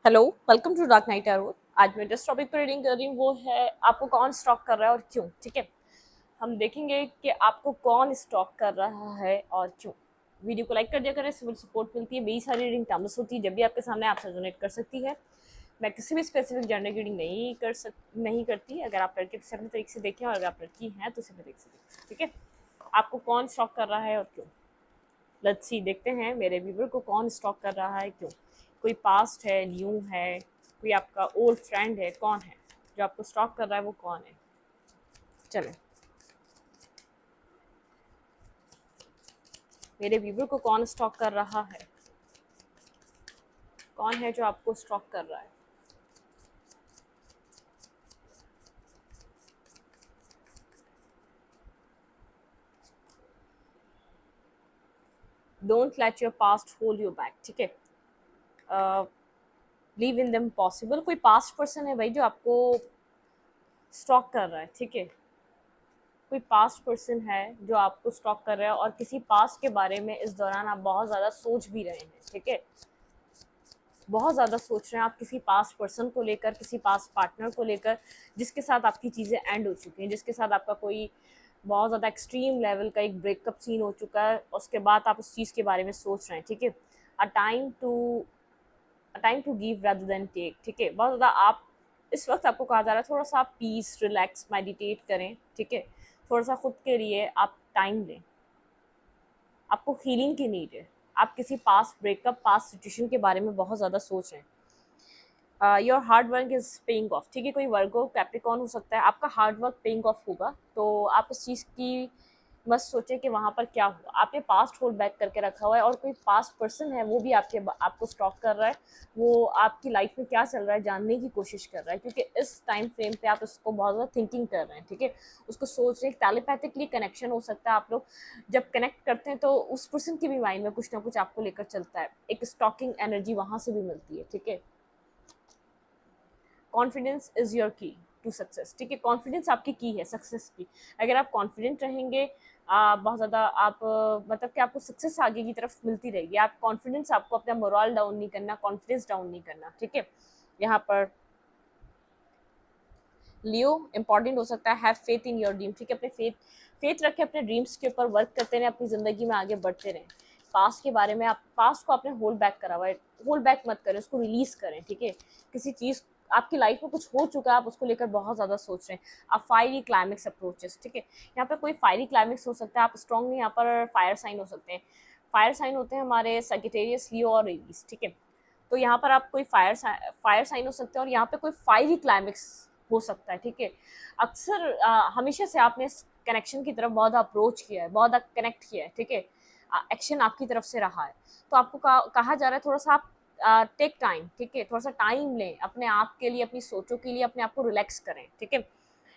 Hello, welcome to Dark Night Tarot. आज मैं जिस टॉपिक पर रीडिंग कर रही हूँ वो है आपको कौन स्टॉक कर रहा है और क्यों। ठीक है, हम देखेंगे कि आपको कौन स्टॉक कर रहा है और क्यों। वीडियो को लाइक कर दिया करें, इससे मुझे सपोर्ट मिलती है। मेरी सारी रीडिंग टाइमलेस होती है, जब भी आपके सामने आप रेजोनेट कर सकती है। मैं किसी भी स्पेसिफिक जेंडर की रीडिंग नहीं करती। अगर आप लड़के तो अपने तरीके से देखें और अगर आप लड़की हैं तो अपने तरीके से देखें। ठीक है, आपको कौन स्टॉक कर रहा है और क्यों। लेट्स सी, देखते हैं मेरे व्यूवर को कौन स्टॉक कर रहा है, क्यों। कोई पास्ट है, न्यू है, कोई आपका ओल्ड फ्रेंड है, कौन है जो आपको स्टॉक कर रहा है, वो कौन है। चलें, मेरे व्यूवर को कौन स्टॉक कर रहा है, कौन है जो आपको स्टॉक कर रहा है। Don't let your past hold you back. ठीक है, लीव इन देम पॉसिबल। कोई पास्ट पर्सन है भाई जो आपको स्टॉक कर रहा है। ठीक है, कोई पास्ट पर्सन है जो आपको स्टॉक कर रहा है और किसी पास्ट के बारे में इस दौरान आप बहुत ज़्यादा सोच भी रहे हैं। ठीक है, बहुत ज़्यादा सोच रहे हैं आप किसी पास्ट पर्सन को लेकर, किसी पास्ट पार्टनर को लेकर, जिसके साथ आपकी चीज़ें एंड हो चुकी हैं, जिसके साथ आपका कोई बहुत ज़्यादा एक्सट्रीम लेवल का एक ब्रेकअप सीन हो चुका है। उसके बाद आप उस चीज़ के बारे में सोच रहे हैं। ठीक है, a time to a time to give rather than take. ठीक है, बहुत ज़्यादा आप इस वक्त आपको कहा जा रहा है थोड़ा सा आप पीस, रिलैक्स, मेडिटेट करें। ठीक है, थोड़ा सा खुद के लिए आप टाइम दें। आपको हीलिंग की नीड है। आप किसी पास्ट ब्रेकअप, पास्ट सिचुएशन के बारे में बहुत ज़्यादा सोच रहे हैं। Your hard work is paying off. ठीक है, कोई वर्गो कैप्रिकॉर्न हो सकता है, आपका हार्ड वर्क पेइंग ऑफ होगा। तो आप इस चीज़ की मत सोचें कि वहाँ पर क्या हुआ। आपने पास्ट होल्ड बैक करके रखा हुआ है और कोई पास्ट पर्सन है वो भी आपको स्टॉक कर रहा है। वो आपकी लाइफ में क्या चल रहा है जानने की कोशिश कर रहा है, क्योंकि इस टाइम फ्रेम पे आप उसको बहुत ज़्यादा थिंकिंग कर रहे हैं। ठीक है, उसको सोच रहे हैं। टेलीपैथिकली कनेक्शन हो सकता है। आप लोग जब कनेक्ट करते हैं तो उस पर्सन की भी माइंड में कुछ ना कुछ आपको लेकर चलता है। एक स्टॉकिंग एनर्जी वहाँ से भी मिलती है। ठीक है, कॉन्फिडेंस इज योर की टू सक्सेस। ठीक है, कॉन्फिडेंस आपकी की है सक्सेस की। अगर आप कॉन्फिडेंट रहेंगे, बहुत ज़्यादा आप मतलब कि आपको सक्सेस आगे की तरफ मिलती रहेगी। आप कॉन्फिडेंस, आपको अपना मोरल डाउन नहीं करना, कॉन्फिडेंस डाउन नहीं करना। ठीक है, यहाँ पर लियो इंपॉर्टेंट हो सकता है। Have faith in your dream. ठीक है, अपने फेथ रखें, अपने ड्रीम्स के ऊपर वर्क करते रहें, अपनी ज़िंदगी में आगे बढ़ते रहें। पास्ट के बारे में, आप पास्ट को आपने होल्ड बैक करा हुआ है, होल्ड बैक मत करें, उसको रिलीज करें। ठीक है, किसी चीज़ आपकी लाइफ में कुछ हो चुका है, आप उसको लेकर बहुत ज़्यादा सोच रहे हैं। आप फायरी क्लाइमेक्स अप्रोचेस। ठीक है, यहाँ पर कोई फायरी क्लाइमेक्स हो सकता है। आप स्ट्रांगली यहाँ पर फायर साइन हो सकते हैं। फायर साइन होते हैं हमारे सैजिटेरियस, लियो और एरीज। ठीक है, तो यहाँ पर आप कोई फायर साइन हो सकते हैं और यहाँ पे कोई फायरी क्लाइमेक्स हो सकता है। ठीक है, अक्सर हमेशा से आपने इस कनेक्शन की तरफ बहुत अप्रोच किया है, बहुत कनेक्ट किया है। ठीक है, एक्शन आपकी तरफ से रहा है। तो आपको कहा जा रहा है थोड़ा सा आप टेक टाइम। ठीक है, थोड़ा सा टाइम लें अपने आप के लिए, अपनी सोचों के लिए, अपने आप को रिलैक्स करें। ठीक है,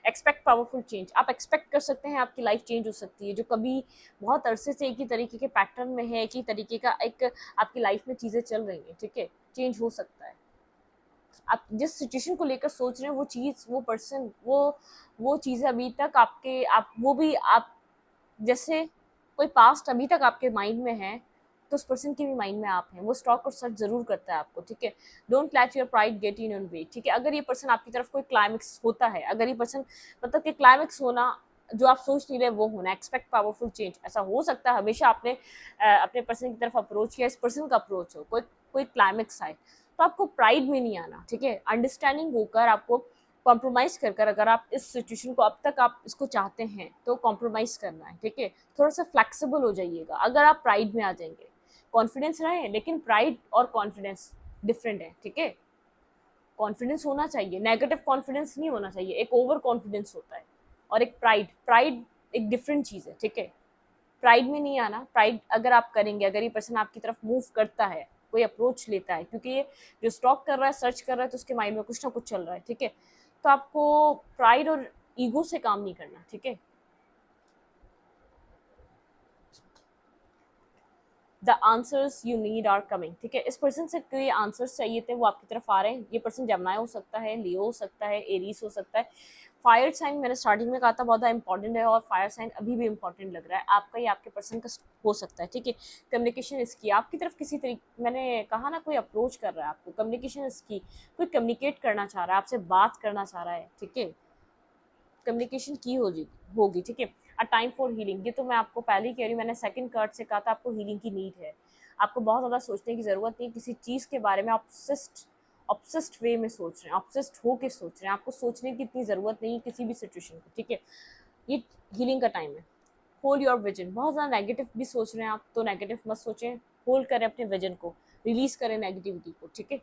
एक्सपेक्ट पावरफुल चेंज। आप एक्सपेक्ट कर सकते हैं आपकी लाइफ चेंज हो सकती है। जो कभी बहुत अरसे से एक ही तरीके के पैटर्न में है, एक ही तरीके का एक आपकी लाइफ में चीज़ें चल रही हैं। ठीक है, चेंज हो सकता है। आप जिस सिचुएशन को लेकर सोच रहे हैं, वो चीज़, वो पर्सन, वो चीज़ें अभी तक आपके, आप वो भी आप जैसे कोई पास्ट अभी तक आपके माइंड में है, तो उस पर्सन के भी माइंड में आप हैं। वो स्टॉक और सर्च ज़रूर करता है आपको। ठीक है, don't let your pride get in your way. ठीक है, अगर ये पर्सन आपकी तरफ कोई क्लाइमेक्स होता है, अगर ये पर्सन मतलब कि क्लाइमेक्स होना जो आप सोच नहीं रहे वो होना, एक्सपेक्ट पावरफुल चेंज, ऐसा हो सकता है। हमेशा आपने अपने पर्सन की तरफ अप्रोच किया, इस पर्सन का अप्रोच हो, कोई कोई क्लाइमेक्स आए, तो आपको प्राइड में नहीं आना। ठीक है, अंडरस्टैंडिंग होकर आपको कॉम्प्रोमाइज़ कर कर, अगर आप इस सिचुएशन को अब तक आप इसको चाहते हैं तो कॉम्प्रोमाइज़ करना है। ठीक है, थोड़ा सा फ्लेक्सिबल हो जाइएगा। अगर आप प्राइड में आ जाएंगे, कॉन्फिडेंस रहे, लेकिन प्राइड और कॉन्फिडेंस डिफरेंट है। ठीक है, कॉन्फिडेंस होना चाहिए, नेगेटिव कॉन्फिडेंस नहीं होना चाहिए। एक ओवर कॉन्फिडेंस होता है और एक प्राइड, प्राइड एक डिफरेंट चीज़ है। ठीक है, प्राइड में नहीं आना। प्राइड अगर आप करेंगे, अगर ये पर्सन आपकी तरफ मूव करता है, कोई अप्रोच लेता है, क्योंकि ये जो स्टॉक कर रहा है, सर्च कर रहा है, तो उसके माइंड में कुछ ना कुछ चल रहा है। ठीक है, तो आपको प्राइड और ईगो से काम नहीं करना। ठीक है, the answers you need are coming, ठीक है। इस पर्सन से कोई आंसर्स चाहिए थे, वो आपकी तरफ आ रहे हैं। ये पर्सन जमनाई हो सकता है, लियो हो सकता है, एरीज हो सकता है। फायर साइन मैंने स्टार्टिंग में कहा था बहुत इंपॉर्टेंट है, और फायर साइन अभी भी इंपॉर्टेंट लग रहा है आपका, ये आपके पर्सन का हो सकता है, ठीक है। कम्युनिकेशन इसकी आपकी तरफ किसी तरीके, मैंने कहा ना कोई अप्रोच कर रहा है आपको, कम्युनिकेशन इसकी, कोई कम्युनिकेट करना चाह रहा है आपसे, बात करना चाह रहा है, ठीक है। कम्युनिकेशन की होगी, ठीक है। अ टाइम फॉर हीलिंग, ये तो मैं आपको पहले ही कह रही हूँ, मैंने सेकंड कार्ड से कहा था आपको हीलिंग की नीड है। आपको बहुत ज़्यादा सोचने की ज़रूरत नहीं, किसी चीज़ के बारे में ऑब्सेस्ड वे में सोच रहे हैं, ऑब्सेस्ड होके सोच रहे हैं, आपको सोचने की इतनी ज़रूरत नहीं है किसी भी सिचुएशन को, ठीक है। ये हीलिंग का टाइम है। होल्ड योर विजन, बहुत ज़्यादा नेगेटिव भी सोच रहे हैं आप, तो नेगेटिव मत सोचें, होल्ड करें अपने विजन को, रिलीज करें नेगेटिविटी को, ठीक है।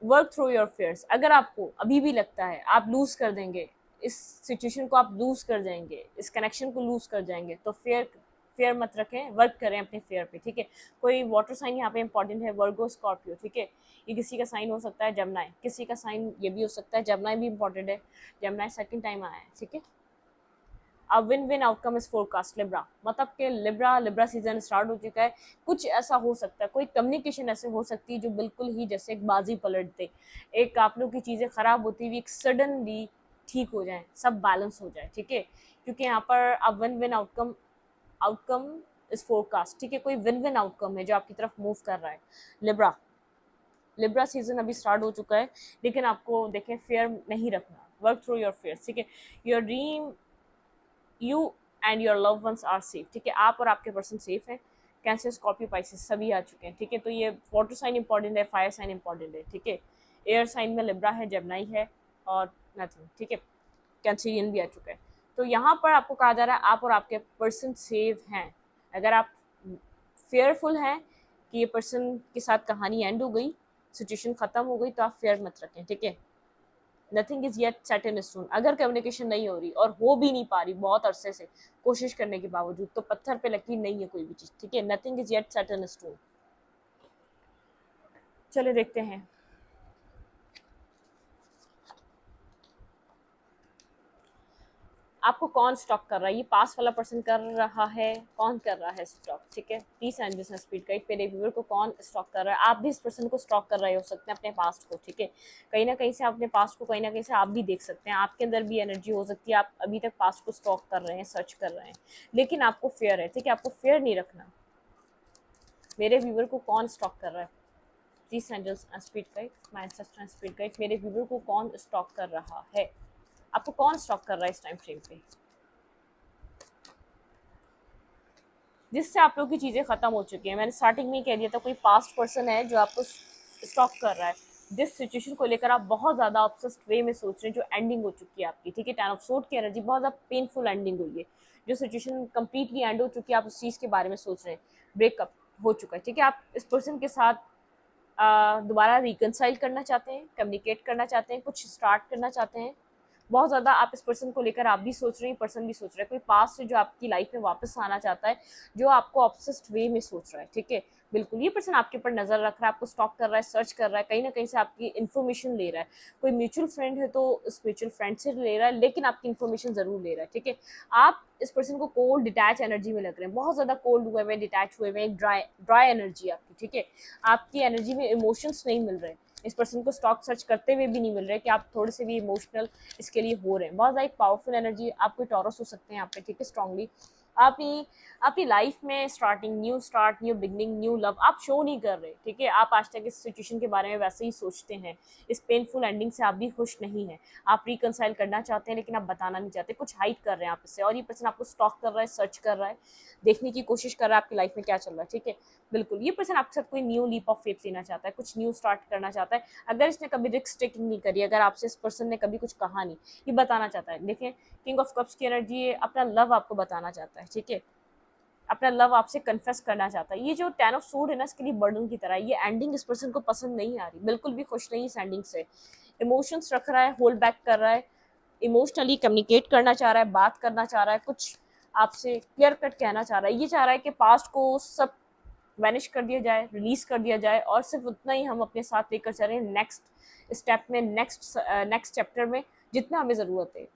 वर्क थ्रू योर फेयर्स, अगर आपको अभी भी लगता है आप लूज कर देंगे इस सिचुएशन को, आप लूज कर जाएंगे, इस कनेक्शन को लूज कर जाएंगे, तो फेयर मत रखें, वर्क करें अपने फेयर पे, ठीक है। कोई वाटर साइन यहाँ पे इंपॉर्टेंट है, वर्गो स्कॉर्पियो, ठीक है। ये किसी का साइन हो सकता है, जमनाई किसी का साइन ये भी हो सकता है, जमनाई भी इंपॉर्टेंट है, जमनाई सेकंड टाइम आया है, ठीक है। अब win win outcome is forecast Libra, मतलब कि लिब्रा सीजन स्टार्ट हो चुका है। कुछ ऐसा हो सकता है, कोई कम्युनिकेशन ऐसे हो सकती है जो बिल्कुल ही जैसे एक बाजी पलट दे, एक आप लोग की चीज़ें खराब होती हुई एक सडनली ठीक हो जाए, सब बैलेंस हो जाए, ठीक है। क्योंकि यहाँ पर अब win win outcome is forecast, ठीक है। कोई विन विन आउटकम है जो आपकी तरफ मूव कर रहा है। लिब्रा सीजन अभी स्टार्ट हो चुका है, लेकिन आपको देखें फेयर नहीं रखना, वर्क थ्रू योर फेयर, ठीक है। Your dream, you and your love ones are safe, ठीक है। आप और आपके पर्सन सेफ हैं। कैंसर, स्कॉर्पियो, पाइसेस सभी आ चुके हैं, ठीक है। तो ये वाटर साइन इंपॉर्टेंट है, फायर साइन इंपॉर्टेंट है, ठीक है। एयर साइन में लिब्रा है, जेमिनी है, और नथिंग, ठीक है। कैंसरियन भी आ चुका है। तो यहाँ पर आपको कहा जा रहा है आप और आपके पर्सन सेफ हैं। अगर आप फेयरफुल हैं कि ये पर्सन के साथ कहानी एंड हो गई, सिचुएशन खत्म हो गई, तो आप फेयर मत रखें, ठीक है। Nothing is yet set in stone, अगर कम्युनिकेशन नहीं हो रही और हो भी नहीं पा रही बहुत अरसे से कोशिश करने के बावजूद, तो पत्थर पे लकीर नहीं है कोई भी चीज, ठीक है। Nothing is yet set in stone. चले देखते हैं आपको कौन स्टॉक कर रहा है। ये पास वाला पर्सन कर रहा है, कौन कर रहा है स्टॉक, ठीक है। पीस एंड बिजनेस स्पीड का मेरे व्यूअर को कौन स्टॉक कर रहा है। आप भी इस पर्सन को स्टॉक कर रहे हो सकते हैं, अपने पास्ट को, ठीक है। कहीं ना कहीं से अपने पास्ट को, कहीं ना कहीं से आप भी देख सकते हैं, आपके अंदर भी एनर्जी हो सकती है, आप अभी तक पास्ट को स्टॉक कर रहे हैं, सर्च कर रहे हैं, लेकिन आपको फेयर है, ठीक है। आपको फेयर नहीं रखना। मेरे व्यूअर को कौन स्टॉक कर रहा है, please angels and speed guide, my ancestor and speed guide, मेरे व्यूअर को कौन स्टॉक कर रहा है, आपको कौन स्टॉक कर रहा है इस टाइम फ्रेम पे, जिससे आप लोग की चीज़ें खत्म हो चुकी हैं। मैंने स्टार्टिंग में ही कह दिया था, कोई पास्ट पर्सन है जो आपको स्टॉक कर रहा है, जिस सिचुएशन को लेकर आप बहुत ज़्यादा ऑब्सेस्ड वे में सोच रहे हैं, जो एंडिंग हो चुकी है आपकी, ठीक है। टेन ऑफ सोर्ड की एनर्जी, बहुत ज़्यादा पेनफुल एंडिंग हुई है, जो सिचुएशन कंप्लीटली एंड हो चुकी है, आप उस चीज़ के बारे में सोच रहे हैं, ब्रेकअप हो चुका है, ठीक है। आप इस पर्सन के साथ दोबारा रिकनसाइल करना चाहते हैं, कम्युनिकेट करना चाहते हैं, कुछ स्टार्ट करना चाहते हैं। बहुत ज़्यादा आप इस पर्सन को लेकर आप भी सोच रहे हैं, पर्सन भी सोच रहा है। कोई पास्ट है जो आपकी लाइफ में वापस आना चाहता है, जो आपको ऑब्सेस्ड वे में सोच रहा है, ठीक है। बिल्कुल ये पर्सन आपके ऊपर नज़र रख रहा है, आपको स्टॉक कर रहा है, सर्च कर रहा है, कहीं ना कहीं से आपकी इन्फॉर्मेशन ले रहा है। कोई म्यूचुअल फ्रेंड है तो उस म्यूचुअल फ्रेंड से ले रहा है, लेकिन आपकी इन्फॉर्मेशन ज़रूर ले रहा है, ठीक है। आप इस पर्सन को कोल्ड डिटैच एनर्जी में लग रहे हैं, बहुत ज़्यादा कोल्ड हुए हुए, डिटैच हुए हुए, ड्राई एनर्जी आपकी, ठीक है। आपकी एनर्जी में इमोशंस नहीं मिल रहे, इस पर्सन को स्टॉक सर्च करते हुए भी नहीं मिल रहे कि आप थोड़े से भी इमोशनल इसके लिए हो रहे हैं। बहुत ज़्यादा एक पावरफुल एनर्जी, आप कोई टॉरस हो सकते हैं यहाँ पे, ठीक है। स्ट्रांगली आपकी लाइफ में starting, new start, new beginning, new love आप शो नहीं कर रहे, ठीक है। आप आज तक इस सिचुएशन के बारे में वैसे ही सोचते हैं, इस पेनफुल एंडिंग से आप भी खुश नहीं हैं, आप रिकनसाइल करना चाहते हैं, लेकिन आप बताना नहीं चाहते, कुछ हाइड कर रहे हैं आप इससे, और ये पर्सन आपको स्टॉक कर रहा है, सर्च कर रहा है, देखने की कोशिश कर रहा है आपकी लाइफ में क्या चल रहा है, ठीक है। बिल्कुल ये पर्सन आपके साथ कोई न्यू लीप ऑफ फेथ लेना चाहता है, कुछ न्यू स्टार्ट करना चाहता है। अगर इसने कभी रिस्क टेकिंग नहीं करी, अगर आपसे इस पर्सन ने कभी कुछ कहा नहीं, ये बताना चाहता है। देखें किंग ऑफ कप्स की एनर्जी है, अपना लव आपको बताना चाहता है, ठीक है। अपना लव आपसे कन्फेस करना चाहता है। ये जो टेन ऑफ सूड है ना, इसके लिए बर्डन की तरह, ये एंडिंग इस पर्सन को पसंद नहीं आ रही, बिल्कुल भी खुश नहीं इस एंडिंग से। इमोशंस रख रहा है, होल्ड बैक कर रहा है, इमोशनली कम्युनिकेट करना चाह रहा है, बात करना चाह रहा है, कुछ आपसे क्लियर कट कहना चाह रहा है। ये चाह रहा है कि पास्ट को सब वैनिश कर दिया जाए, रिलीज कर दिया जाए, और सिर्फ उतना ही हम अपने साथ लेकर चलें नेक्स्ट स्टेप में, नेक्स्ट चैप्टर में, जितना हमें ज़रूरत है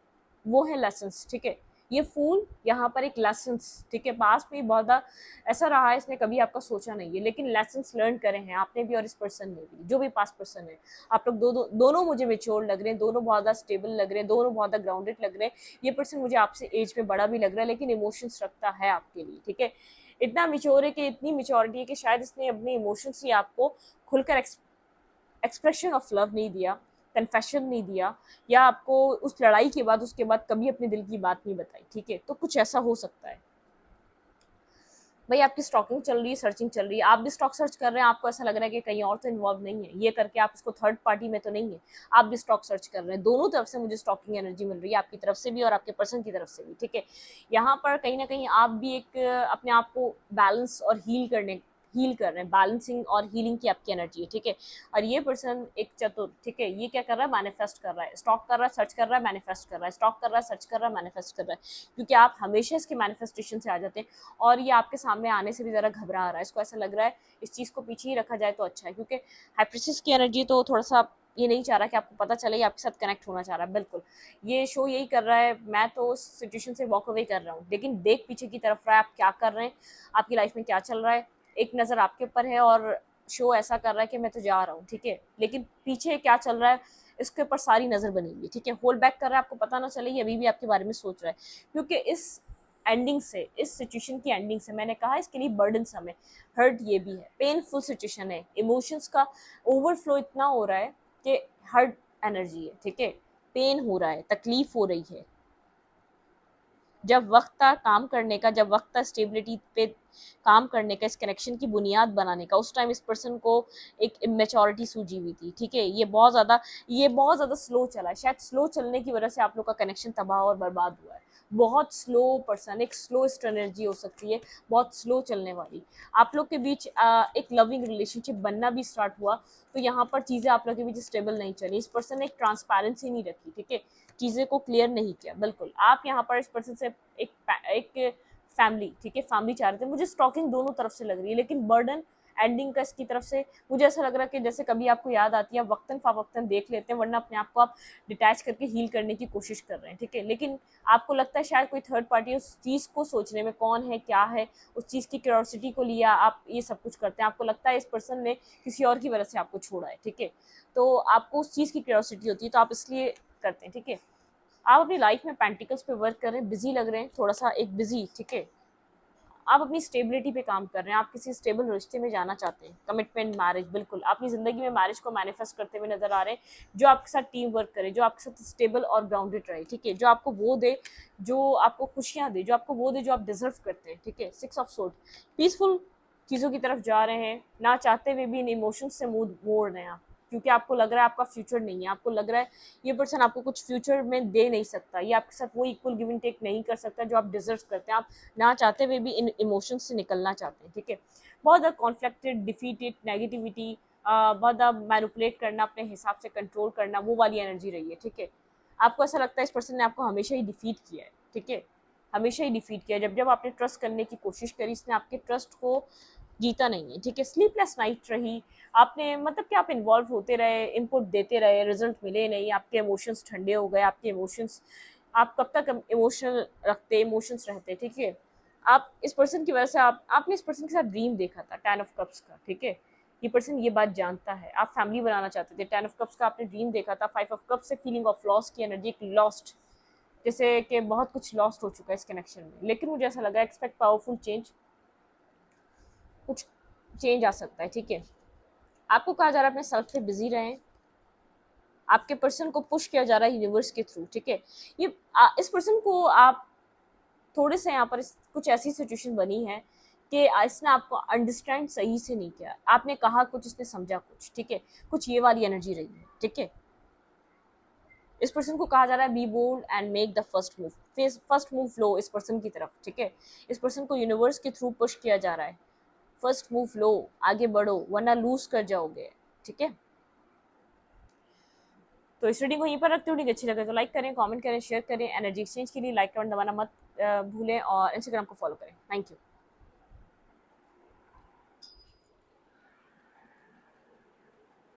वो है लेसन्स, ठीक है। ये फूल यहाँ पर एक लेसन्स, ठीक है, पास में बहुत ऐसा रहा है, इसने कभी आपका सोचा नहीं है, लेकिन लेसन्स लर्न करे हैं आपने भी और इस पर्सन ने भी, जो भी पास पर्सन है। आप लोग दोनों मुझे मेच्योर लग रहे हैं, दोनों बहुत ज़्यादा स्टेबल लग रहे हैं, दोनों बहुत ज़्यादा ग्राउंडेड लग रहे हैं। ये पर्सन मुझे आपसे एज में बड़ा भी लग रहा है, लेकिन इमोशंस रखता है आपके लिए, ठीक है। इतना मिच्योर है कि इतनी मिच्योरिटी है कि शायद इसने अपने इमोशंस ही आपको खुलकर एक्सप्रेशन ऑफ लव नहीं दिया, कन्फेशन नहीं दिया, या आपको उस लड़ाई के बाद उसके बाद कभी अपने दिल की बात नहीं बताई, ठीक है। तो कुछ ऐसा हो सकता है भाई, आपकी स्टॉकिंग चल रही है, सर्चिंग चल रही है, आप भी स्टॉक सर्च कर रहे हैं, आपको ऐसा लग रहा है कि कहीं और तो इन्वॉल्व नहीं है, ये करके आप इसको थर्ड पार्टी में तो नहीं है, आप भी स्टॉक सर्च कर रहे हैं। दोनों तरफ से मुझे स्टॉकिंग एनर्जी मिल रही है, आपकी तरफ से भी और आपके पर्सन की तरफ से भी, ठीक है। यहाँ पर कहीं ना कहीं आप भी एक अपने आप को बैलेंस और हील कर रहे हैं, बैलेंसिंग और हीलिंग की आपकी एनर्जी है, ठीक है। और ये पर्सन एक चतुर, ठीक है, ये क्या कर रहा है, मैनिफेस्ट कर रहा है, स्टॉक कर रहा है, सर्च कर रहा है, मैनिफेस्ट कर रहा है, स्टॉक कर रहा है, सर्च कर रहा है, मैनिफेस्ट कर रहा है, क्योंकि आप हमेशा इसके मैनिफेस्टेशन से आ जाते हैं और ये आपके सामने आने से भी ज़रा घबरा रहा है, इसको ऐसा लग रहा है इस चीज़ को पीछे ही रखा जाए तो अच्छा है, क्योंकि हाइप्रिसिस की एनर्जी तो थोड़ा सा ये नहीं चाह रहा कि आपको पता चले, ये आपके साथ कनेक्ट होना चाह रहा है। बिल्कुल ये शो यही कर रहा है, मैं तो उस सिचुएशन से वॉक अवे कर रहा हूँ, लेकिन देख पीछे की तरफ रहा है, आप क्या कर रहे हैं, आपकी लाइफ में क्या चल रहा है, एक नज़र आपके ऊपर है और शो ऐसा कर रहा है कि मैं तो जा रहा हूँ, ठीक है, लेकिन पीछे क्या चल रहा है इसके ऊपर सारी नज़र बनी हुई है, ठीक है। होल्ड बैक कर रहा है, आपको पता ना चले ये अभी भी आपके बारे में सोच रहा है, क्योंकि इस एंडिंग से, इस सिचुएशन की एंडिंग से, मैंने कहा इसके लिए बर्डन सम है, हर्ट ये भी है, पेनफुल सिचुएशन है, इमोशंस का ओवरफ्लो इतना हो रहा है कि हर्ट एनर्जी है, ठीक है, पेन हो रहा है, तकलीफ हो रही है। जब वक्त था काम करने का, जब वक्त था स्टेबिलिटी पे काम करने का, इस कनेक्शन की बुनियाद बनाने का, उस टाइम इस पर्सन को एक इमेच्योरिटी सूझी हुई थी, ठीक है। ये बहुत ज़्यादा स्लो चला है, शायद स्लो चलने की वजह से आप लोग का कनेक्शन तबाह और बर्बाद हुआ है। बहुत स्लो पर्सन, एक स्लोएस्ट एनर्जी हो सकती है, बहुत स्लो चलने वाली। आप लोग के बीच एक लविंग रिलेशनशिप बनना भी स्टार्ट हुआ, तो यहाँ पर चीज़ें आप लोग के बीच स्टेबल नहीं चली, इस पर्सन ने एक ट्रांसपेरेंसी नहीं रखी, ठीक है, चीज़ें को क्लियर नहीं किया। बिल्कुल आप यहाँ पर इस पर्सन से एक फैमिली, ठीक है, फैमिली चाह रहे थे, मुझे स्टॉकिंग दोनों तरफ से लग रही है, लेकिन बर्डन एंडिंग का इसकी तरफ से मुझे ऐसा लग रहा है कि जैसे कभी आपको याद आती है, वक्तन फ़ावक्तन देख लेते हैं, वरना अपने आप को आप डिटैच करके हील करने की कोशिश कर रहे हैं, ठीक है, लेकिन आपको लगता है शायद कोई थर्ड पार्टी उस चीज़ को सोचने में, कौन है क्या है, उस चीज़ की क्यूरियोसिटी को लिया आप ये सब कुछ करते हैं। आपको लगता है इस पर्सन ने किसी और की वजह से आपको छोड़ा है, ठीक है, तो आपको उस चीज़ की क्यूरियोसिटी होती है, तो आप इसलिए करते हैं, ठीक है। आप अपनी लाइफ में पेंटिकल्स पे वर्क कर रहे हैं, बिजी लग रहे हैं, थोड़ा सा एक बिजी, ठीक है, आप अपनी स्टेबिलिटी पे काम कर रहे हैं, आप किसी स्टेबल रिश्ते में जाना चाहते हैं, कमिटमेंट, मैरिज, बिल्कुल अपनी ज़िंदगी में मैरिज को मैनिफेस्ट करते हुए नजर आ रहे हैं, जो आपके साथ टीम वर्क करे, जो आपके साथ स्टेबल और ग्राउंडेड रहे, ठीक है, जो आपको वो दे, जो आपको खुशियाँ दे, जो आपको वो दे जो आप डिजर्व करते हैं, ठीक है। 6 ऑफ सोर्ड, पीसफुल चीज़ों की तरफ जा रहे हैं, ना चाहते हुए भी इन इमोशंस से मुंह मोड़ रहे हैं आप, क्योंकि आपको लग रहा है आपका फ्यूचर नहीं है, आपको लग रहा है ये पर्सन आपको कुछ फ्यूचर में दे नहीं सकता, ये आपके साथ वो इक्वल गिव एंड टेक नहीं कर सकता जो आप डिजर्व करते हैं, आप ना चाहते हुए भी इन इमोशंस से निकलना चाहते हैं, ठीक है। बहुत ज़्यादा कॉन्फ्लिक्टेड, डिफीटेड, नेगेटिविटी, बहुत ज़्यादा मैनिपुलेट करना, अपने हिसाब से कंट्रोल करना, वो वाली एनर्जी रही है, ठीक है। आपको ऐसा लगता है इस पर्सन ने आपको हमेशा ही डिफीट किया है, ठीक है, हमेशा ही डिफीट किया, जब जब आपने ट्रस्ट करने की कोशिश करी इसने आपके ट्रस्ट को जीता नहीं है, ठीक है। स्लीपलेस नाइट रही, आपने मतलब कि आप इन्वॉल्व होते रहे, इनपुट देते रहे, रिजल्ट मिले नहीं, आपके इमोशंस ठंडे हो गए, आपके इमोशंस, आप कब तक इमोशनल रखते, इमोशंस रहते, ठीक है। आप इस पर्सन की वजह से आपने इस पर्सन के साथ ड्रीम देखा था 10 ऑफ कप्स का, ठीक है, ये पर्सन ये बात जानता है, आप फैमिली बनाना चाहते थे, 10 ऑफ कप्स का आपने ड्रीम देखा था, 5 ऑफ कप्स से फीलिंग ऑफ लॉस की एनर्जी, एक लॉस्ट, जैसे कि बहुत कुछ लॉस्ट हो चुका है इस कनेक्शन में, लेकिन मुझे ऐसा लगा एक्सपेक्ट पावरफुल चेंज, कुछ चेंज आ सकता है, ठीक है। आपको कहा जा रहा है अपने सेल्फ पे बिजी रहें, आपके पर्सन को पुश किया जा रहा है यूनिवर्स के थ्रू, ठीक है। ये इस पर्सन को आप थोड़े से यहाँ पर कुछ ऐसी सिचुएशन बनी है कि इसने आपको अंडरस्टैंड सही से नहीं किया, आपने कहा कुछ, इसने समझा कुछ, ठीक है, कुछ ये वाली एनर्जी रही है, ठीक है। इस पर्सन को कहा जा रहा है be bold and make the first move लो इस पर्सन की तरफ, ठीक है। इस पर्सन को यूनिवर्स के थ्रू पुश किया जा रहा है, फर्स्ट मूव लो, आगे बढ़ो, वरना लूज कर जाओगे, ठीक है। तो इस रीडिंग को यहीं पर रखते हुए अच्छी लगे तो लाइक करें, कमेंट करें, शेयर करें। एनर्जी एक्सचेंज के लिए लाइक कमेंट दबाना मत भूलें और इंस्टाग्राम को फॉलो करें। Thank you.